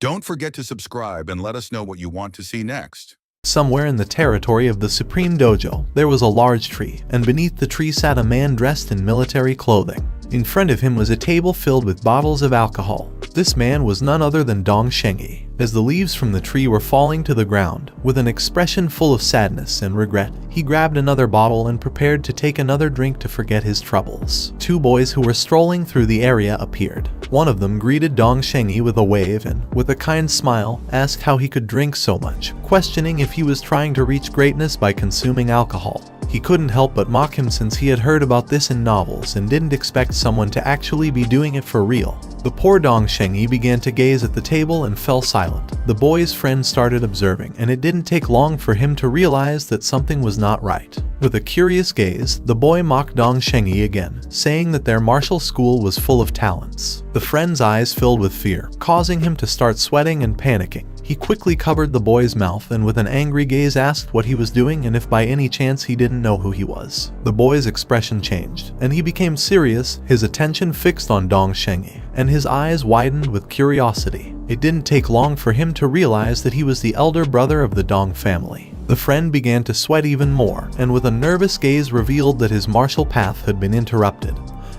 Don't forget to subscribe and let us know what you want to see next. Somewhere in the territory of the Supreme Dojo, there was a large tree, and beneath the tree sat a man dressed in military clothing. In front of him was a table filled with bottles of alcohol. This man was none other than Lu Sheng. As the leaves from the tree were falling to the ground, with an expression full of sadness and regret, he grabbed another bottle and prepared to take another drink to forget his troubles. Two boys who were strolling through the area appeared. One of them greeted Lu Sheng with a wave and, with a kind smile, asked how he could drink so much, questioning if he was trying to reach greatness by consuming alcohol. He couldn't help but mock him since he had heard about this in novels and didn't expect someone to actually be doing it for real. The poor Lu Sheng began to gaze at the table and fell silent. The boy's friend started observing, and it didn't take long for him to realize that something was not right. With a curious gaze, the boy mocked Lu Sheng again, saying that their martial school was full of talents. The friend's eyes filled with fear, causing him to start sweating and panicking. He quickly covered the boy's mouth and with an angry gaze asked what he was doing and if by any chance he didn't know who he was. The boy's expression changed, and he became serious, his attention fixed on Lu Sheng, and his eyes widened with curiosity. It didn't take long for him to realize that he was the elder brother of the Dong family. The friend began to sweat even more, and with a nervous gaze revealed that his martial path had been interrupted.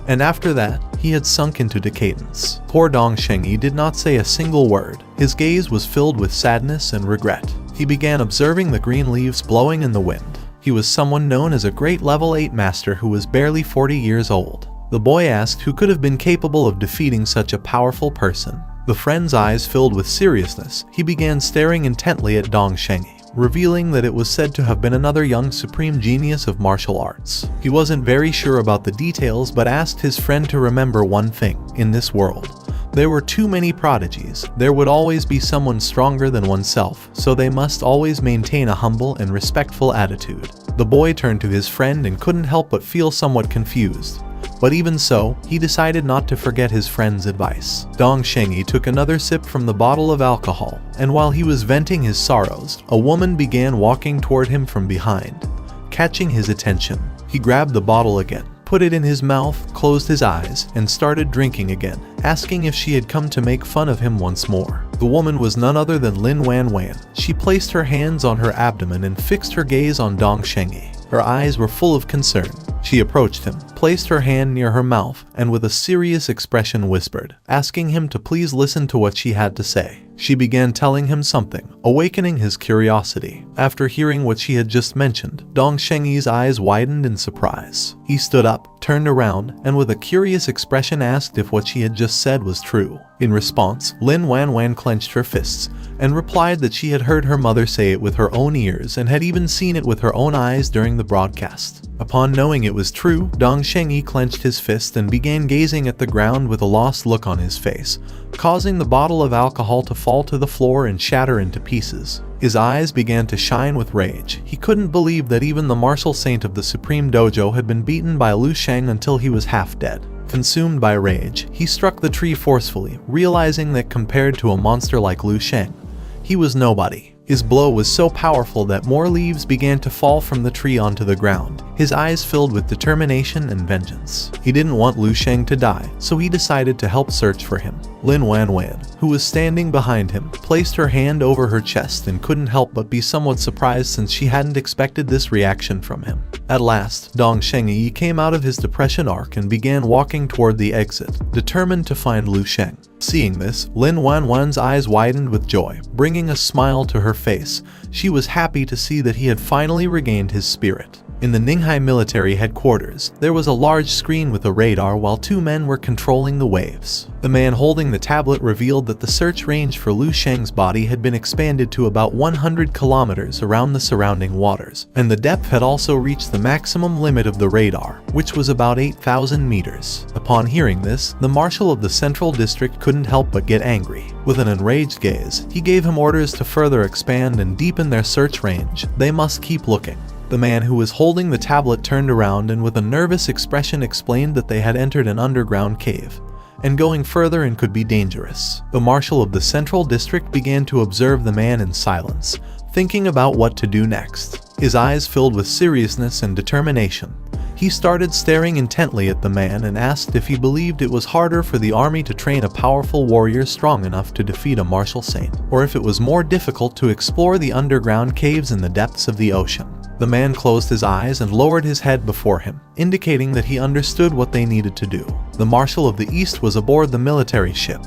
And after that, he had sunk into decadence. Poor Lu Sheng did not say a single word. His gaze was filled with sadness and regret. He began observing the green leaves blowing in the wind. He was someone known as a great level 8 master who was barely 40 years old. The boy asked who could have been capable of defeating such a powerful person. The friend's eyes filled with seriousness. He began staring intently at Lu Sheng, revealing that it was said to have been another young supreme genius of martial arts. He wasn't very sure about the details but asked his friend to remember one thing: in this world, there were too many prodigies. There would always be someone stronger than oneself, so they must always maintain a humble and respectful attitude. The boy turned to his friend and couldn't help but feel somewhat confused. But even so, he decided not to forget his friend's advice. Lu Sheng took another sip from the bottle of alcohol, and while he was venting his sorrows, a woman began walking toward him from behind. Catching his attention, he grabbed the bottle again, put it in his mouth, closed his eyes, and started drinking again, asking if she had come to make fun of him once more. The woman was none other than Lin Wan. She placed her hands on her abdomen and fixed her gaze on Lu Sheng. Her eyes were full of concern. She approached him, placed her hand near her mouth, and with a serious expression whispered, asking him to please listen to what she had to say. She began telling him something, awakening his curiosity. After hearing what she had just mentioned, Lu Sheng's eyes widened in surprise. He stood up, turned around, and with a curious expression asked if what she had just said was true. In response, Lin Wan clenched her fists and replied that she had heard her mother say it with her own ears and had even seen it with her own eyes during the broadcast. Upon knowing it was true, Lu Sheng clenched his fist and began gazing at the ground with a lost look on his face, causing the bottle of alcohol to fall to the floor and shatter into pieces. His eyes began to shine with rage. He couldn't believe that even the martial saint of the Supreme Dojo had been beaten by Lu Sheng until he was half dead. Consumed by rage, he struck the tree forcefully, realizing that compared to a monster like Lu Sheng, he was nobody. His blow was so powerful that more leaves began to fall from the tree onto the ground, his eyes filled with determination and vengeance. He didn't want Lu Sheng to die, so he decided to help search for him. Lin Wan, who was standing behind him, placed her hand over her chest and couldn't help but be somewhat surprised since she hadn't expected this reaction from him. At last, Lu Sheng came out of his depression arc and began walking toward the exit, determined to find Lu Sheng. Seeing this, Lin Wan's eyes widened with joy, bringing a smile to her face. She was happy to see that he had finally regained his spirit. In the Ninghui military headquarters, there was a large screen with a radar while two men were controlling the waves. The man holding the tablet revealed that the search range for Lu Sheng's body had been expanded to about 100 kilometers around the surrounding waters, and the depth had also reached the maximum limit of the radar, which was about 8,000 meters. Upon hearing this, the marshal of the central district couldn't help but get angry. With an enraged gaze, he gave him orders to further expand and deepen their search range. They must keep looking. The man who was holding the tablet turned around and with a nervous expression explained that they had entered an underground cave, and going further and could be dangerous. The marshal of the central district began to observe the man in silence, thinking about what to do next. His eyes filled with seriousness and determination. He started staring intently at the man and asked if he believed it was harder for the army to train a powerful warrior strong enough to defeat a martial saint, or if it was more difficult to explore the underground caves in the depths of the ocean. The man closed his eyes and lowered his head before him, indicating that he understood what they needed to do. The Marshal of the East was aboard the military ship.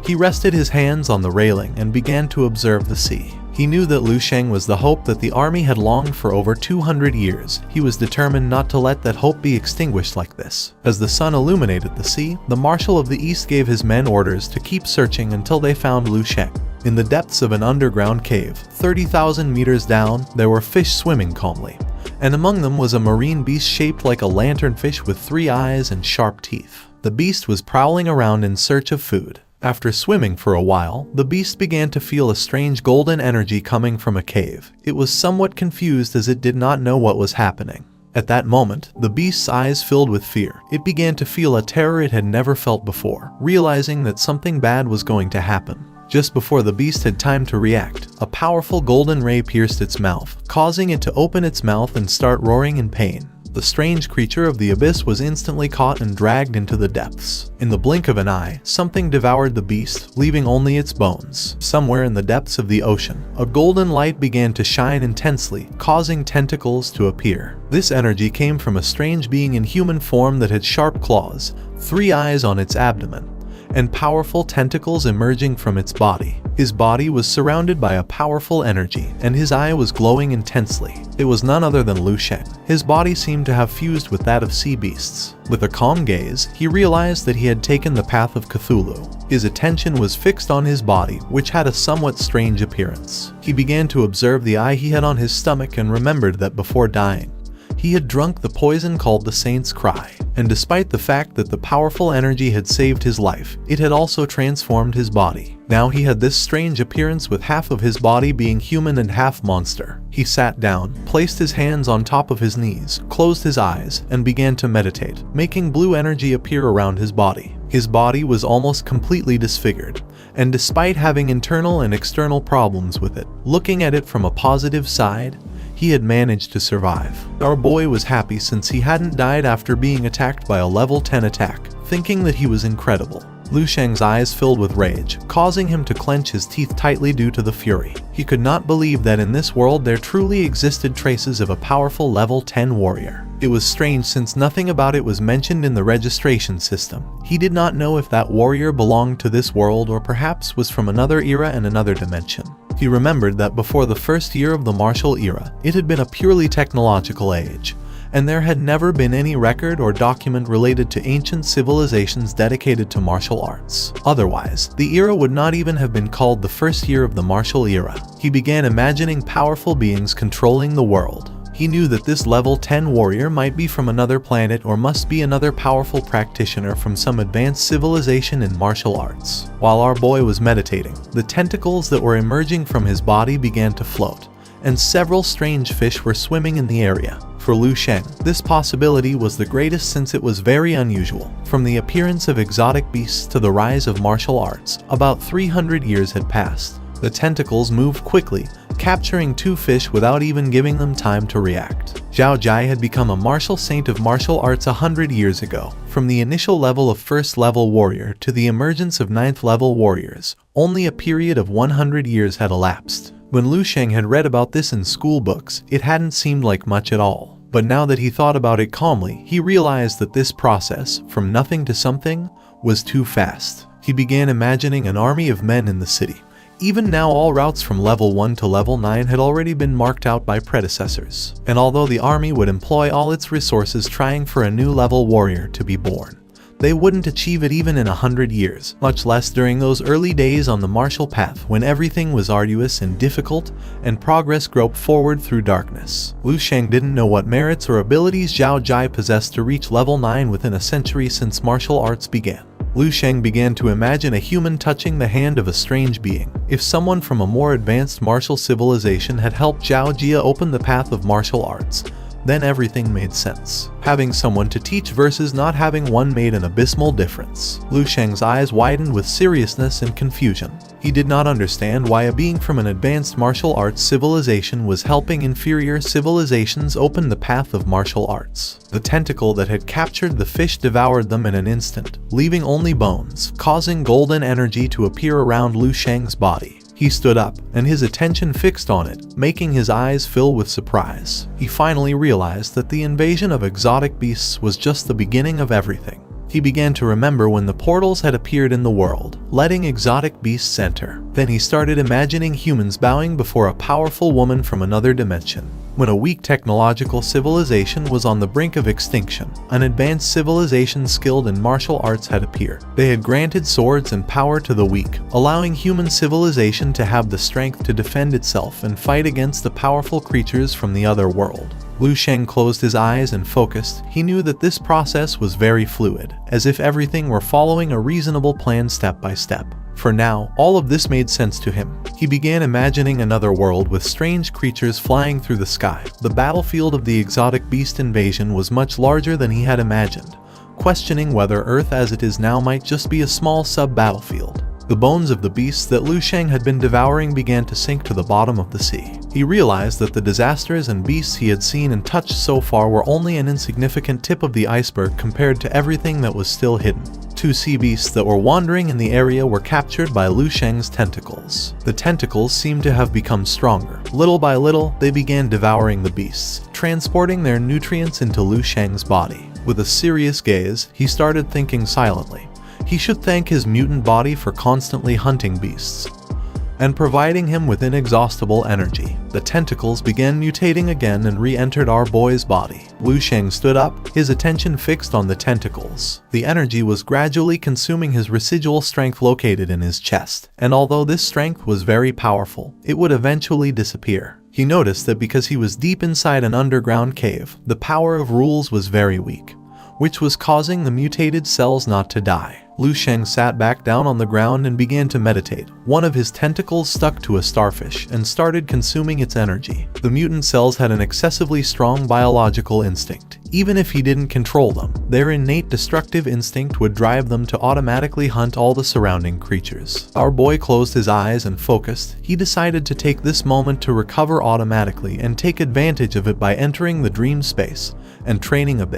He rested his hands on the railing and began to observe the sea. He knew that Lu Sheng was the hope that the army had longed for over 200 years. He was determined not to let that hope be extinguished like this. As the sun illuminated the sea, the Marshal of the East gave his men orders to keep searching until they found Lu Sheng. In the depths of an underground cave, 30,000 meters down, there were fish swimming calmly, and among them was a marine beast shaped like a lanternfish with 3 eyes and sharp teeth. The beast was prowling around in search of food. After swimming for a while, the beast began to feel a strange golden energy coming from a cave. It was somewhat confused as it did not know what was happening. At that moment, the beast's eyes filled with fear. It began to feel a terror it had never felt before, realizing that something bad was going to happen. Just before the beast had time to react, a powerful golden ray pierced its mouth, causing it to open its mouth and start roaring in pain. The strange creature of the abyss was instantly caught and dragged into the depths. In the blink of an eye, something devoured the beast, leaving only its bones. Somewhere in the depths of the ocean, a golden light began to shine intensely, causing tentacles to appear. This energy came from a strange being in human form that had sharp claws, 3 eyes on its abdomen, and powerful tentacles emerging from its body. His body was surrounded by a powerful energy, and his eye was glowing intensely. It was none other than Lu Sheng. His body seemed to have fused with that of sea beasts. With a calm gaze, he realized that he had taken the path of Cthulhu. His attention was fixed on his body, which had a somewhat strange appearance. He began to observe the eye he had on his stomach and remembered that before dying, he had drunk the poison called the Saint's Cry, and despite the fact that the powerful energy had saved his life, it had also transformed his body. Now he had this strange appearance with half of his body being human and half monster. He sat down, placed his hands on top of his knees, closed his eyes, and began to meditate, making blue energy appear around his body. His body was almost completely disfigured, and despite having internal and external problems with it, looking at it from a positive side, he had managed to survive. Our boy was happy since he hadn't died after being attacked by a level 10 attack, thinking that he was incredible. Lu Sheng's eyes filled with rage, causing him to clench his teeth tightly due to the fury. He could not believe that in this world there truly existed traces of a powerful level 10 warrior. It was strange since nothing about it was mentioned in the registration system. He did not know if that warrior belonged to this world or perhaps was from another era and another dimension. He remembered that before the first year of the martial era, it had been a purely technological age, and there had never been any record or document related to ancient civilizations dedicated to martial arts. Otherwise, the era would not even have been called the first year of the martial era. He began imagining powerful beings controlling the world. He knew that this level 10 warrior might be from another planet or must be another powerful practitioner from some advanced civilization in martial arts. While our boy was meditating, the tentacles that were emerging from his body began to float, and several strange fish were swimming in the area. For Lu Sheng, this possibility was the greatest since it was very unusual. From the appearance of exotic beasts to the rise of martial arts, about 300 years had passed. The tentacles moved quickly, capturing 2 fish without even giving them time to react. Zhao Jai had become a martial saint of martial arts 100 years ago. From the initial level of 1st level warrior to the emergence of 9th level warriors, only a period of 100 years had elapsed. When Lu Sheng had read about this in school books, it hadn't seemed like much at all. But now that he thought about it calmly, he realized that this process, from nothing to something, was too fast. He began imagining an army of men in the city. Even now, all routes from level 1 to level 9 had already been marked out by predecessors. And although the army would employ all its resources trying for a new level warrior to be born, they wouldn't achieve it even in 100 years, much less during those early days on the martial path when everything was arduous and difficult and progress groped forward through darkness. Lu Sheng didn't know what merits or abilities Zhao Jai possessed to reach level 9 within a century since martial arts began. Lu Sheng began to imagine a human touching the hand of a strange being. If someone from a more advanced martial civilization had helped Zhao Jia open the path of martial arts, then everything made sense. Having someone to teach versus not having one made an abysmal difference. Lu Sheng's eyes widened with seriousness and confusion. He did not understand why a being from an advanced martial arts civilization was helping inferior civilizations open the path of martial arts. The tentacle that had captured the fish devoured them in an instant, leaving only bones, causing golden energy to appear around Lu Sheng's body. He stood up, and his attention fixed on it, making his eyes fill with surprise. He finally realized that the invasion of exotic beasts was just the beginning of everything. He began to remember when the portals had appeared in the world, letting exotic beasts enter. Then he started imagining humans bowing before a powerful woman from another dimension. When a weak technological civilization was on the brink of extinction, an advanced civilization skilled in martial arts had appeared. They had granted swords and power to the weak, allowing human civilization to have the strength to defend itself and fight against the powerful creatures from the other world. Lu Sheng closed his eyes and focused. He knew that this process was very fluid, as if everything were following a reasonable plan step by step. For now, all of this made sense to him. He began imagining another world with strange creatures flying through the sky. The battlefield of the exotic beast invasion was much larger than he had imagined, questioning whether Earth as it is now might just be a small sub-battlefield. The bones of the beasts that Lu Sheng had been devouring began to sink to the bottom of the sea. He realized that the disasters and beasts he had seen and touched so far were only an insignificant tip of the iceberg compared to everything that was still hidden. 2 sea beasts that were wandering in the area were captured by Lu Sheng's tentacles. The tentacles seemed to have become stronger. Little by little, they began devouring the beasts, transporting their nutrients into Lu Sheng's body. With a serious gaze, he started thinking silently. He should thank his mutant body for constantly hunting beasts and providing him with inexhaustible energy. The tentacles began mutating again and re-entered our boy's body. Lu Sheng stood up, his attention fixed on the tentacles. The energy was gradually consuming his residual strength located in his chest, and although this strength was very powerful, it would eventually disappear. He noticed that because he was deep inside an underground cave, the power of rules was very weak, which was causing the mutated cells not to die. Lu Sheng sat back down on the ground and began to meditate. One of his tentacles stuck to a starfish and started consuming its energy. The mutant cells had an excessively strong biological instinct. Even if he didn't control them, their innate destructive instinct would drive them to automatically hunt all the surrounding creatures. Our boy closed his eyes and focused. He decided to take this moment to recover automatically and take advantage of it by entering the dream space and training a bit.